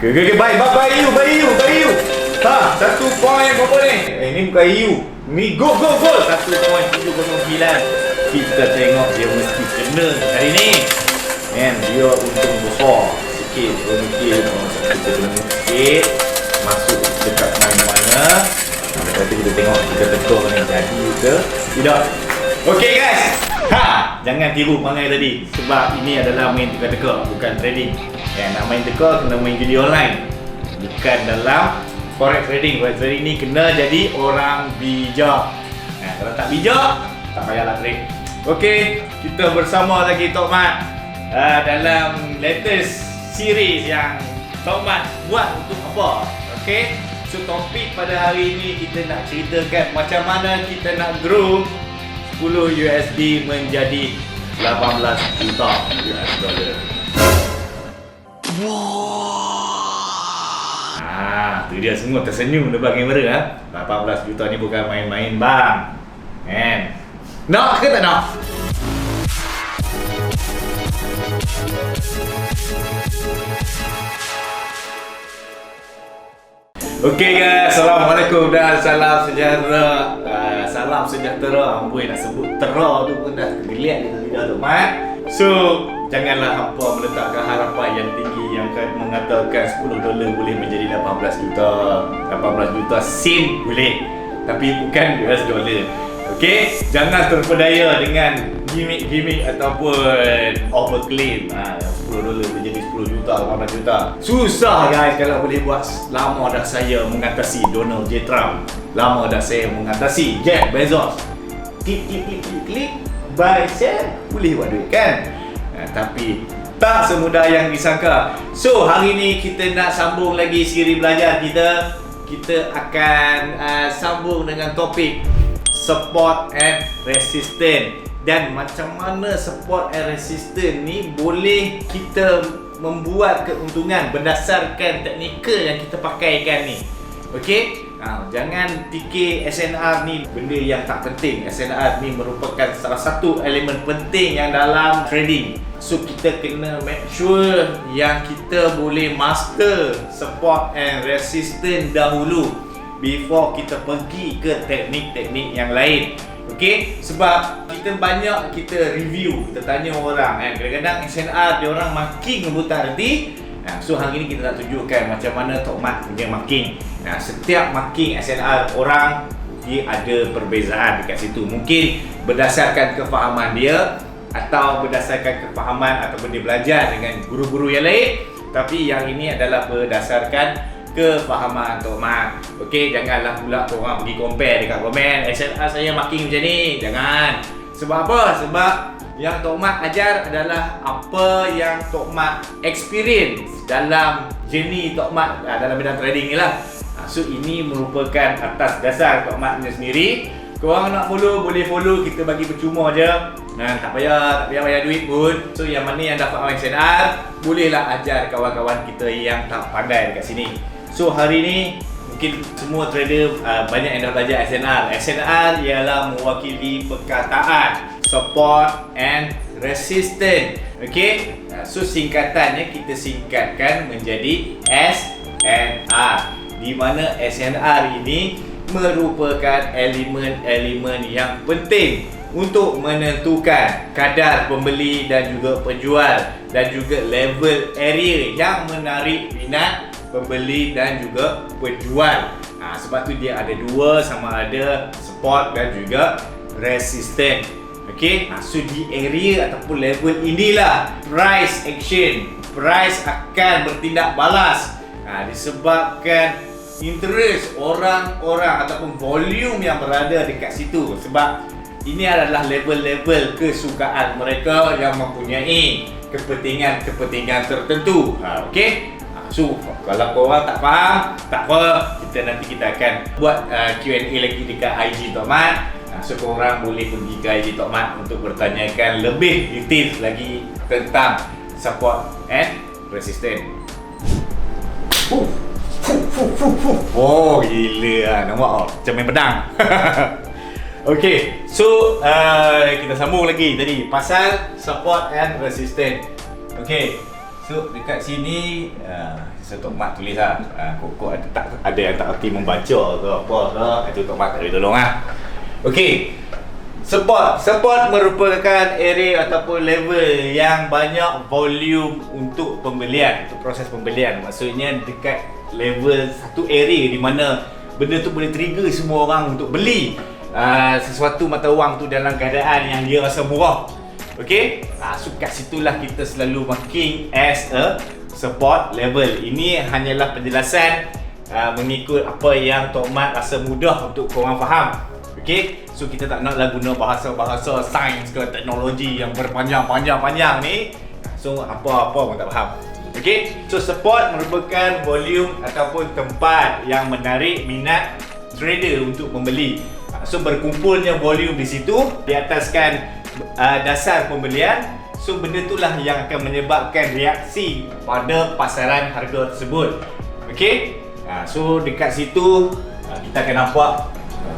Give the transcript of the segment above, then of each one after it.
Okay. Bayu. Ha, 1 point berapa ni? Ni bukan EU. Ni gol. 1.709. Kita tengok dia mesti kena hari ni. Man, dia untung besar sikit. Mungkin kita kena sikit masuk dekat mana-mana. Nanti kita tengok kita teka ni jadi ke tidak. Okay guys. Jangan tiru perangai tadi. Sebab ini adalah main teka-teka, bukan trading. Nak main teka kena main judi online. Bukan dalam forex trading. Forex trading ni kena jadi orang bijak. Kalau tak bijak, tak payahlah trade. Okay, kita bersama lagi Tok Mat dalam latest series yang Tok Mat buat untuk apa. Okay, so topik pada hari ini kita nak ceritakan macam mana kita nak grow 10 USD menjadi 18 juta US dollar. Tu dia semua tersenyum depan kamera 18 juta ni bukan main-main bang. Nak ke tak nak? Okay guys, Assalamualaikum dan salam sejahtera. Salam sejahtera, amboi nak sebut tera tu pun dah geliat kita lidah tu Mat. So, janganlah hampa meletakkan harapan yang tinggi yang mengatakan 10 dolar boleh menjadi 18 juta. 18 juta sen boleh, tapi bukan US dollar. Okay, jangan terpedaya dengan gimmick ataupun overclaim. 10 dolar menjadi 10 juta, 18 juta. Susah guys kalau boleh buat. Lama dah saya mengatasi Donald J. Trump. Lama dah saya mengatasi Jeff Bezos. Klik, buy, share, boleh buat duit kan? Tapi tak semudah yang disangka. So, hari ni kita nak sambung lagi siri belajar kita. Kita akan sambung dengan topik support and resistance. Dan macam mana support and resistance ni boleh kita membuat keuntungan berdasarkan teknikal yang kita pakaikan ni. Okey? Jangan fikir SNR ni benda yang tak penting. SNR ni merupakan salah satu elemen penting yang dalam trading. So kita kena make sure yang kita boleh master support and resistance dahulu before kita pergi ke teknik-teknik yang lain. Okey, sebab kita banyak kita review, kita tanya orang kadang-kadang SNR dia orang marking pun tak erti. So hari ni kita nak tunjukkan macam mana Tok Mat punya marking. Setiap marking SNR orang dia ada perbezaan dekat situ. Mungkin berdasarkan kefahaman dia atau berdasarkan kefahaman ataupun dia belajar dengan guru-guru yang lain. Tapi yang ini adalah berdasarkan kefahaman Tok Mat. Okey, janganlah pula korang pergi compare dekat komen SNR saya marking macam ni. Jangan. Sebab apa? Sebab yang Tok Mat ajar adalah apa yang Tok Mat experience dalam journey Tok Mat dalam bidang trading ni lah. So ini merupakan atas dasar Tok Mat sendiri. Korang nak follow boleh follow, kita bagi percuma je. Tak payah bayar duit pun. So yang mana yang dah faham SNR, bolehlah ajar kawan-kawan kita yang tak pandai dekat sini. So hari ni mungkin semua trader banyak yang dah belajar SNR. SNR ialah mewakili perkataan support and resistance. Okay, so singkatannya kita singkatkan menjadi SNR, di mana SNR ini merupakan elemen-elemen yang penting untuk menentukan kadar pembeli dan juga penjual, dan juga level area yang menarik minat pembeli dan juga penjual. Sebab tu dia ada dua, sama ada support dan juga resistance. Okey, so di area ataupun level inilah price action, price akan bertindak balas. Disebabkan interest orang-orang ataupun volume yang berada dekat situ. Sebab ini adalah level-level kesukaan mereka yang mempunyai kepentingan-kepentingan tertentu. Okey. So, kalau korang tak faham, tak apa, nanti kita akan buat Q&A lagi dekat IG Tok Mat. So, korang boleh pergi ke IG Tok Mat untuk bertanyakan lebih detail lagi tentang support and resistance. Oh, gila lah. Nampak tak? Macam main pedang. Okay, so kita sambung lagi tadi pasal support and resistance. Okay, so dekat sini So Tok Mat tulis lah. Kok ada yang tak erti membaca ke apa ke, itu Tok Mat tak boleh tolong lah. Okey. Support merupakan area ataupun level yang banyak volume untuk pembelian, untuk proses pembelian. Maksudnya dekat level satu area di mana benda tu boleh trigger semua orang untuk beli sesuatu mata wang tu dalam keadaan yang dia rasa murah. Okey? So kat situlah kita selalu marking as a support level. Ini hanyalah penjelasan mengikut apa yang Tok Mat rasa mudah untuk korang faham. Okey, so kita tak naklah guna bahasa-bahasa sains ke teknologi yang berpanjang-panjang ni. So apa-apa pun tak faham. Okey, so support merupakan volume ataupun tempat yang menarik minat trader untuk membeli. So berkumpulnya volume di situ di ataskan dasar pembelian. So benda itulah yang akan menyebabkan reaksi pada pasaran harga tersebut. Okey, so dekat situ kita akan nampak.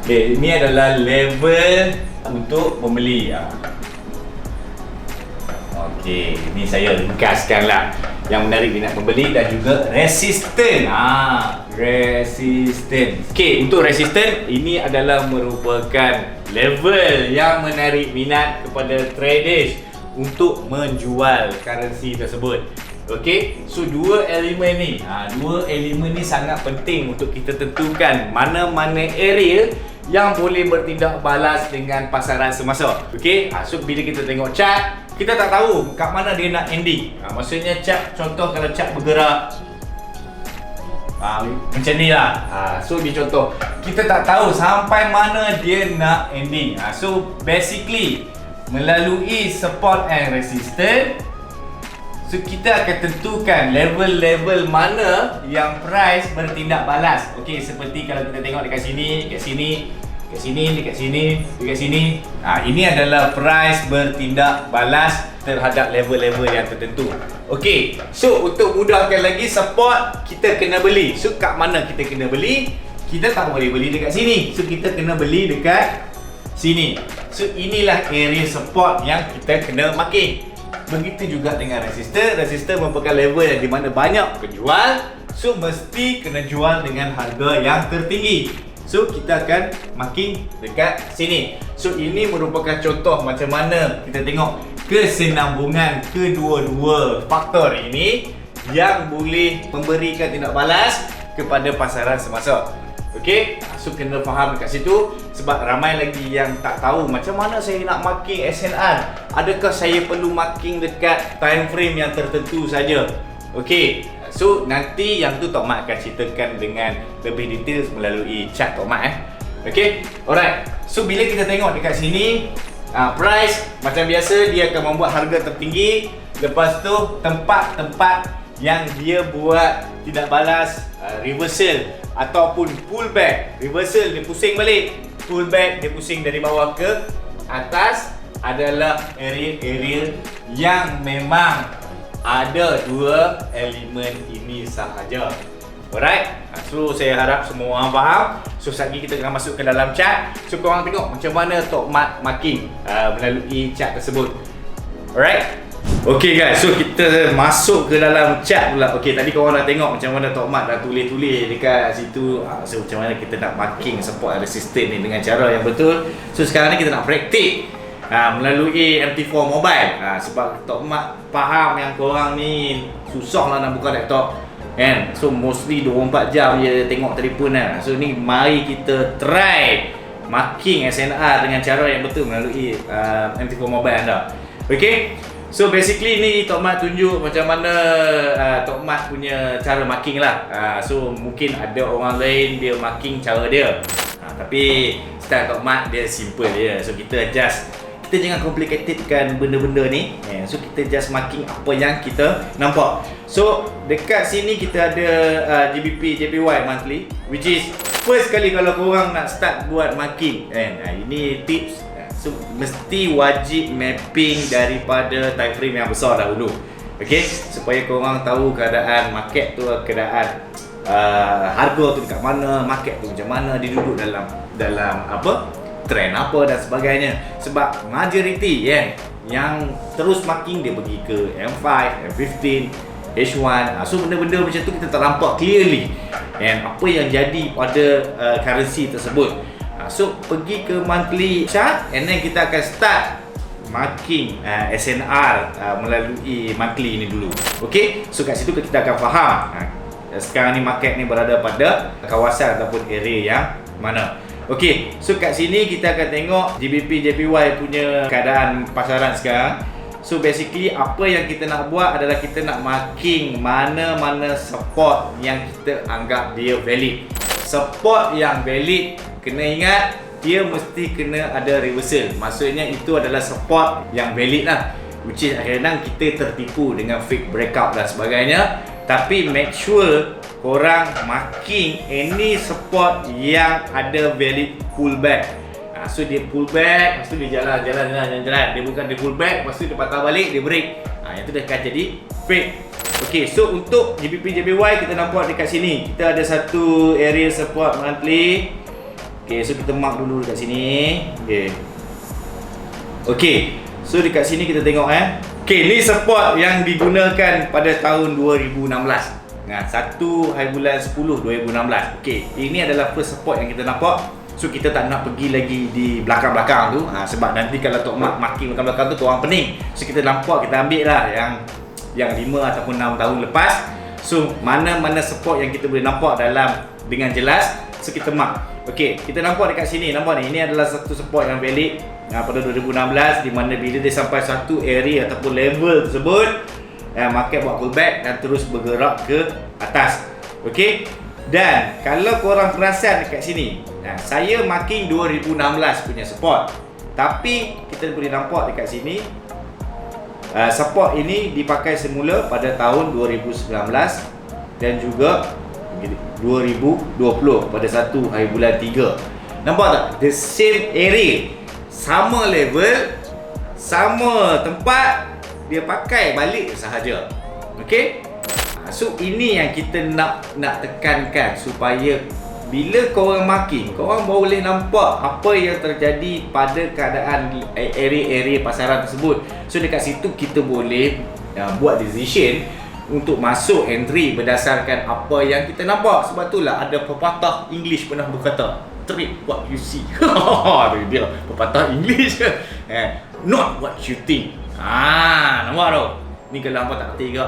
Okay, ini adalah level untuk pembeli. Okey, ini saya ringkaskanlah yang menarik minat pembeli dan juga resisten. Resisten. Okey, untuk resisten ini adalah merupakan level yang menarik minat kepada traders untuk menjual currency tersebut. Okey, so dua elemen ni sangat penting untuk kita tentukan mana-mana area yang boleh bertindak balas dengan pasaran semasa. Okey, so bila kita tengok chart, kita tak tahu kat mana dia nak ending. Maksudnya chart, contoh kalau chart bergerak macam ni lah. So ni contoh, kita tak tahu sampai mana dia nak ending. So basically melalui support and resistance, so kita akan tentukan level-level mana yang price bertindak balas. Okey, seperti kalau kita tengok dekat sini, dekat sini, dekat sini, dekat sini, dekat sini. Ini adalah price bertindak balas terhadap level-level yang tertentu. Okey, so untuk mudahkan lagi, support kita kena beli. So kat mana kita kena beli? Kita tak boleh beli dekat sini. So kita kena beli dekat sini. So inilah area support yang kita kena marking. Begitu juga dengan resistor. Resistor merupakan level yang di mana banyak penjual. So mesti kena jual dengan harga yang tertinggi. So kita akan marking dekat sini. So ini merupakan contoh macam mana kita tengok kesinambungan kedua-dua faktor ini yang boleh memberikan tindak balas kepada pasaran semasa. Okey, so kena faham dekat situ sebab ramai lagi yang tak tahu macam mana saya nak marking SNR. Adakah saya perlu marking dekat time frame yang tertentu saja? Okey, so nanti yang tu Tok Mat akan ceritakan dengan lebih detail melalui chart Tok Mat. Okey, alright. So bila kita tengok dekat sini, price macam biasa dia akan membuat harga tertinggi. Lepas tu tempat-tempat yang dia buat tidak balas, reversal ataupun pullback. Reversal dia pusing balik, pullback dia pusing dari bawah ke atas, adalah area-area yang memang ada dua elemen ini sahaja. Alright, so saya harap semua orang faham. So sekejap lagi kita akan masuk ke dalam chart. So korang tengok macam mana Tok Mat marking melalui chart tersebut. Alright. Okay guys, so kita masuk ke dalam chart pula. Okay, tadi korang dah tengok macam mana Tok Mat dah tulis-tulis dekat situ. So macam mana kita nak marking support and resistance ni dengan cara yang betul. So sekarang ni kita nak praktik melalui MT4 mobile. Sebab Tok Mat faham yang korang ni susah lah nak buka laptop kan. So mostly 24 jam je tengok telefon kan. So ni mari kita try marking SNR dengan cara yang betul melalui MT4 mobile anda. Okay, so basically ni Tok Mat tunjuk macam mana Tok Mat punya cara marking lah. So mungkin ada orang lain dia marking cara dia, tapi style Tok Mat dia simple je. So kita jangan complicatedkan benda-benda ni. So kita just marking apa yang kita nampak. So dekat sini kita ada GBP JPY monthly, which is first kali kalau korang nak start buat marking kan. Ini tips. So mesti wajib mapping daripada time frame yang besar dahulu. Okey, supaya korang tahu keadaan market tu, keadaan harga tu dekat mana, market tu macam mana, dia duduk dalam apa, trend apa dan sebagainya. Sebab majority yang terus marking dia pergi ke M5, M15 H1. So benda-benda macam tu kita tak nampak clearly and apa yang jadi pada currency tersebut. So pergi ke monthly chart and then kita akan start marking SNR melalui monthly ini dulu. Okey, so kat situ kita akan faham sekarang ni market ni berada pada kawasan ataupun area yang mana. Okey, so kat sini kita akan tengok GBP JPY punya keadaan pasaran sekarang. So basically apa yang kita nak buat adalah kita nak marking mana-mana support yang kita anggap dia valid. Support yang valid, kena ingat dia mesti kena ada reversal. Maksudnya itu adalah support yang valid lah, which is kadang-kadang kita tertipu dengan fake breakout dan sebagainya. Tapi make sure korang marking any support yang ada valid pullback. So dia pullback, lepas tu dia jalan. Dia bukan dia pullback, lepas tu dia patah balik, dia break. Yang tu dah akan jadi fake. Okay, so untuk GBP JPY kita nampak dekat sini kita ada satu area support monthly. Okay, so kita mark dulu dekat sini. Okay, so dekat sini kita tengok okay, ni support yang digunakan pada tahun 2016. 1 hari bulan 10 2016. Okay, ini adalah first support yang kita nampak. So kita tak nak pergi lagi di belakang-belakang tu sebab nanti kalau Tok Mak marking belakang-belakang tu korang pening. So kita nampak, kita ambil lah yang 5 ataupun 6 tahun lepas. So mana-mana support yang kita boleh nampak dalam dengan jelas, so kita mark. Okey, kita nampak dekat sini, nampak ni, ini adalah satu support yang valid pada 2016, di mana bila dia sampai satu area ataupun level tersebut, market buat pullback dan terus bergerak ke atas. Okey, dan kalau korang perasan dekat sini, saya marking 2016 punya support, tapi kita boleh nampak dekat sini support ini dipakai semula pada tahun 2019 dan juga 2020 pada 1 hari bulan 3. Nampak tak? The same area, sama level, sama tempat, dia pakai balik sahaja. Okey? So ini yang kita nak tekankan, supaya bila korang marking, korang boleh nampak apa yang terjadi pada keadaan area-area pasaran tersebut. So dekat situ kita boleh buat decision untuk masuk entry berdasarkan apa yang kita nampak. Sebab itulah ada pepatah English pernah berkata, trade what you see. Dia pepatah English. Not what you think. Nampak tu? Ni kalau hampa tak kerti ke,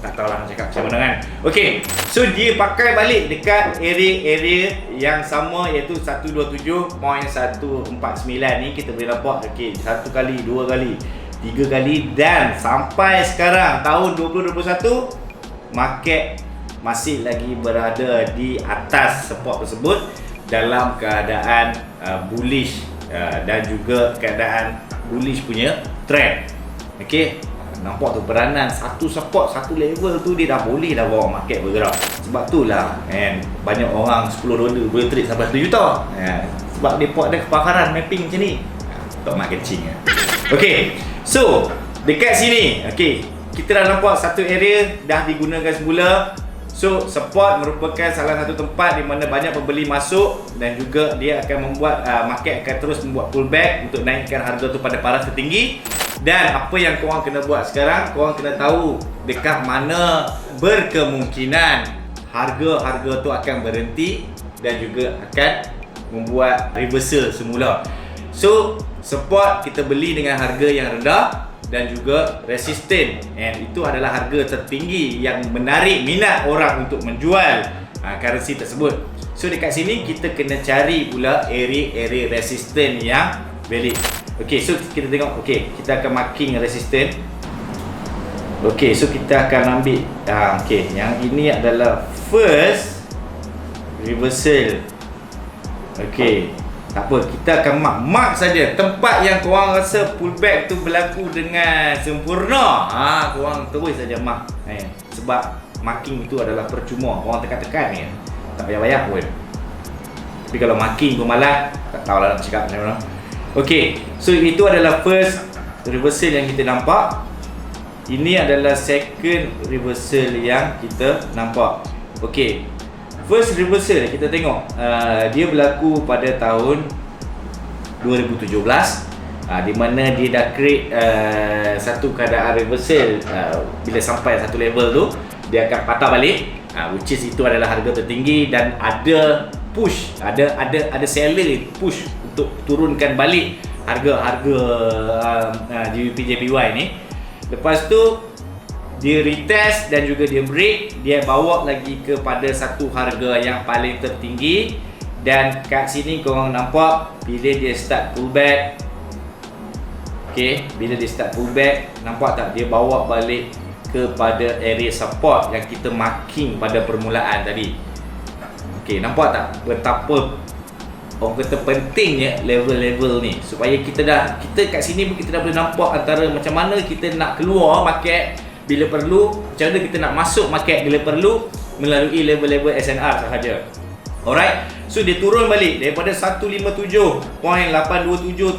tak tahulah nak cakap macam mana kan. Okay, so dia pakai balik dekat area yang sama, iaitu 127.149 ni. Kita boleh nampak, okay, 1 kali, 2 kali, 3 kali, dan sampai sekarang tahun 2021 market masih lagi berada di atas support tersebut dalam keadaan bullish dan juga keadaan bullish punya trend. Okey, nampak tu peranan satu support, satu level tu dia dah boleh dah bawa market bergerak. Sebab itulah banyak orang $10 boleh trade sampai 1 juta. Sebab dia ada kepakaran mapping macam ni. Tok Mak kencing. Okey, so dekat sini, okey, kita dah nampak satu area dah digunakan semula. So support merupakan salah satu tempat di mana banyak pembeli masuk, dan juga dia akan membuat market akan terus membuat pullback untuk naikkan harga tu pada paras tertinggi. Dan apa yang korang kena buat sekarang, korang kena tahu dekat mana berkemungkinan harga-harga tu akan berhenti dan juga akan membuat reversal semula. So support kita beli dengan harga yang rendah, dan juga resisten, and itu adalah harga tertinggi yang menarik minat orang untuk menjual currency tersebut. So dekat sini kita kena cari pula area-area resisten yang valid. Okey, so kita tengok, okey, kita akan marking resisten. Okey, so kita akan ambil okey, yang ini adalah first reversal. Okey, tak apa, kita akan mark saja tempat yang korang rasa pullback tu berlaku dengan sempurna. Korang terus saja mark. Sebab marking itu adalah percuma, korang tekan-tekan ni, tak payah-payah pun. Tapi kalau marking kau malas, tak tahulah nak cakap macam mana. Okey, so itu adalah first reversal yang kita nampak. Ini adalah second reversal yang kita nampak. Okey, first reversal kita tengok dia berlaku pada tahun 2017. Di mana dia dah create satu keadaan reversal. Bila sampai satu level tu, dia akan patah balik, which is itu adalah harga tertinggi, dan ada push, ada seller push untuk turunkan balik harga GBP JPY ni. Lepas tu dia retest dan juga dia break, dia bawa lagi kepada satu harga yang paling tertinggi. Dan kat sini korang nampak bila dia start pullback, bila dia start pullback, nampak tak dia bawa balik kepada area support yang kita marking pada permulaan tadi. Nampak tak betapa orang kata pentingnya level-level ni, supaya kita kat sini pun kita dah boleh nampak antara macam mana kita nak keluar market bila perlu, macam mana kita nak masuk market bila perlu melalui level-level SNR sahaja. Alright, so dia turun balik daripada 157.827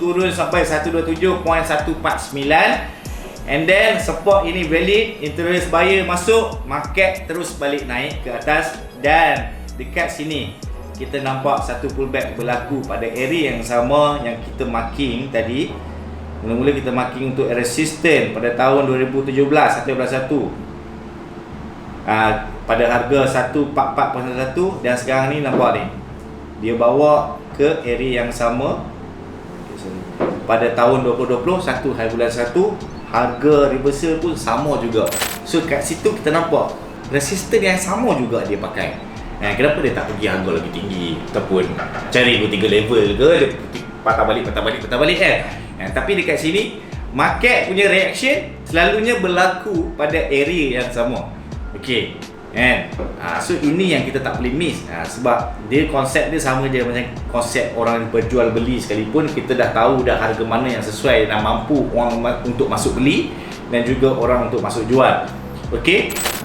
turun sampai 127.149, and then support ini valid, interest buyer masuk, market terus balik naik ke atas. Dan dekat sini kita nampak satu pullback berlaku pada area yang sama yang kita marking tadi. Mula-mula kita marking untuk resistance pada tahun 2017 1.1 pada harga 144.1, dan sekarang ni nampak ni dia bawa ke area yang sama pada tahun 2020 1 hari bulan 1, harga reversal pun sama juga. So kat situ kita nampak resistance yang sama juga dia pakai. Kenapa dia tak pergi harga lagi tinggi ataupun cari 2-3 level ke, dia patah balik tapi dekat sini market punya reaction selalunya berlaku pada area yang sama. So ini yang kita tak boleh miss, sebab dia konsep dia sama je macam konsep orang berjual beli sekalipun. Kita dah tahu dah harga mana yang sesuai dan mampu orang untuk masuk beli dan juga orang untuk masuk jual.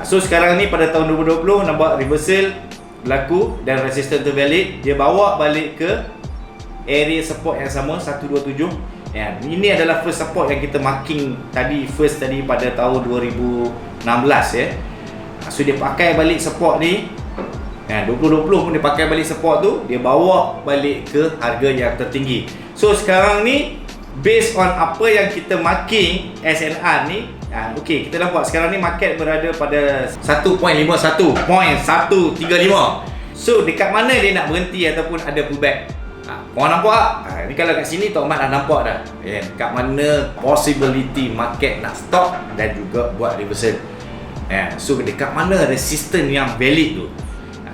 So sekarang ni pada tahun 2020 nampak reversal berlaku dan resistance tu valid, dia bawa balik ke area support yang sama 127. Ini adalah first support yang kita marking tadi, pada tahun 2016 So dia pakai balik support ni, 2020 pun dia pakai balik support tu, dia bawa balik ke harga yang tertinggi. So sekarang ni based on apa yang kita marking SNR ni, kita nampak sekarang ni market berada pada 1.51.135. So dekat mana dia nak berhenti ataupun ada pullback? Korang nampak tak? Ni kalau kat sini Tok Mat dah nampak dah, kat mana possibility market nak stop dan juga buat reversal. So dekat mana resistance yang valid tu.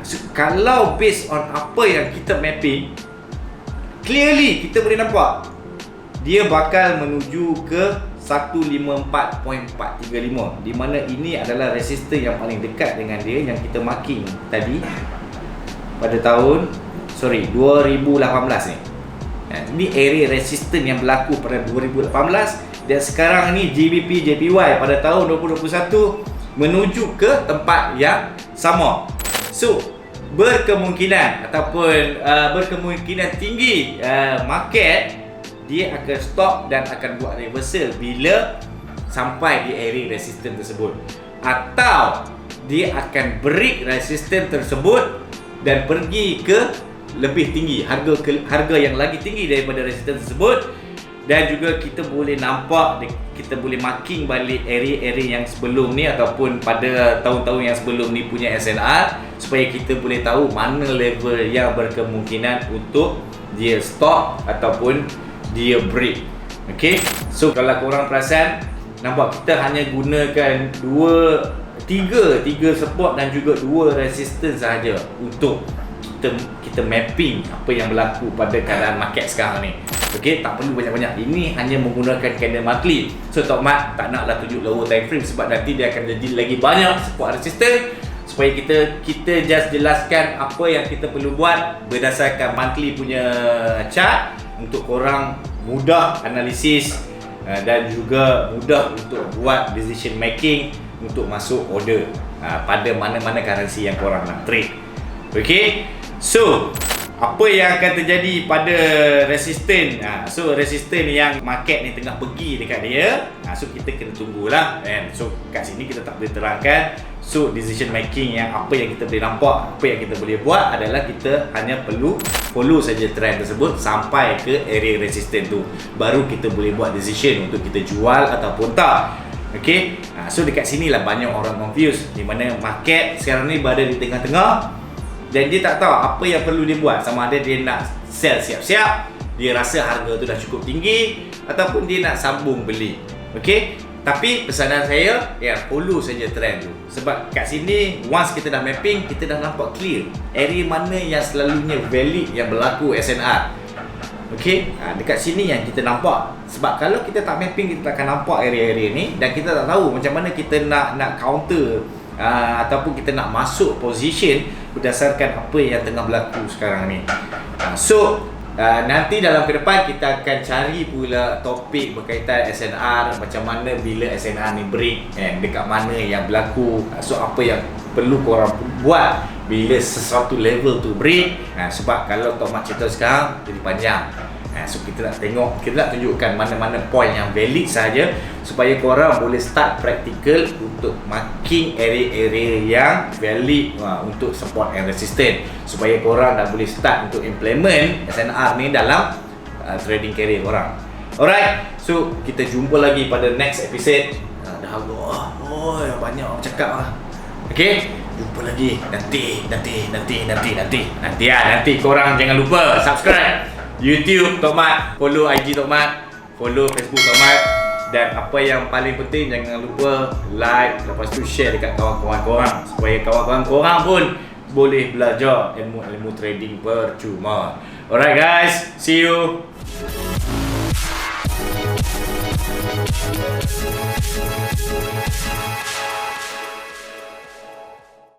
So kalau based on apa yang kita mapping, clearly kita boleh nampak dia bakal menuju ke 154.435, di mana ini adalah resistance yang paling dekat dengan dia yang kita marking tadi pada tahun 2018 ni. Ini area resistance yang berlaku pada 2018, dan sekarang ni GBP JPY pada tahun 2021 menuju ke tempat yang sama. So berkemungkinan tinggi market dia akan stop dan akan buat reversal bila sampai di area resistance tersebut, atau dia akan break resistance tersebut dan pergi ke lebih tinggi, harga yang lagi tinggi daripada resistance tersebut. Dan juga kita boleh nampak, kita boleh marking balik area-area yang sebelum ni ataupun pada tahun-tahun yang sebelum ni punya SNR, supaya kita boleh tahu mana level yang berkemungkinan untuk dia stop ataupun dia break. So kalau korang perasan, nampak kita hanya gunakan tiga support dan juga 2 resistance sahaja untuk kita mapping apa yang berlaku pada keadaan market sekarang ni. Tak perlu banyak-banyak. Ini hanya menggunakan candle monthly. So Tok Mat tak naklah tunjuk lower time frame, sebab nanti dia akan jadi lagi banyak support resistance. Supaya kita just jelaskan apa yang kita perlu buat berdasarkan monthly punya chart, untuk korang mudah analisis dan juga mudah untuk buat decision making untuk masuk order pada mana-mana currency yang korang nak trade. So apa yang akan terjadi pada resistance? So resistance yang market ni tengah pergi dekat dia, so kita kena tunggulah. So kat sini kita tak boleh terangkan. So decision making yang apa yang kita boleh nampak, apa yang kita boleh buat adalah kita hanya perlu follow saja trend tersebut sampai ke area resistance tu. Baru kita boleh buat decision untuk kita jual ataupun tak. Okay, so dekat sini lah banyak orang confused, di mana market sekarang ni berada di tengah-tengah dan dia tak tahu apa yang perlu dia buat. Sama ada dia nak sell siap-siap, dia rasa harga tu dah cukup tinggi, ataupun dia nak sambung beli. Okay, tapi pesanan saya, ya, follow saja trend tu. Sebab kat sini once kita dah mapping, kita dah nampak clear area mana yang selalunya valid yang berlaku SNR. Okay, dekat sini yang kita nampak. Sebab kalau kita tak mapping, kita tak akan nampak area-area ni, dan kita tak tahu macam mana kita nak counter ataupun kita nak masuk position berdasarkan apa yang tengah berlaku sekarang ni. So nanti dalam ke depan kita akan cari pula topik berkaitan SNR, macam mana bila SNR ni break, dekat mana yang berlaku. So apa yang perlu korang buat bila sesuatu level tu break. Sebab kalau Tok Mat cerita sekarang jadi panjang. So kita nak tengok, kita nak tunjukkan mana-mana point yang valid saja supaya korang boleh start practical untuk marking area-area yang valid untuk support and resistance, supaya korang dah boleh start untuk implement SNR ni dalam trading career korang. Alright, so kita jumpa lagi pada next episode. Dah agak banyak orang cakap. Okay, jumpa lagi nanti korang jangan lupa subscribe YouTube Tok Mat, follow IG Tok Mat, follow Facebook Tok Mat, dan apa yang paling penting jangan lupa like, lepas tu share dekat kawan-kawan korang supaya kawan-kawan korang pun boleh belajar ilmu trading percuma. Alright guys, see you.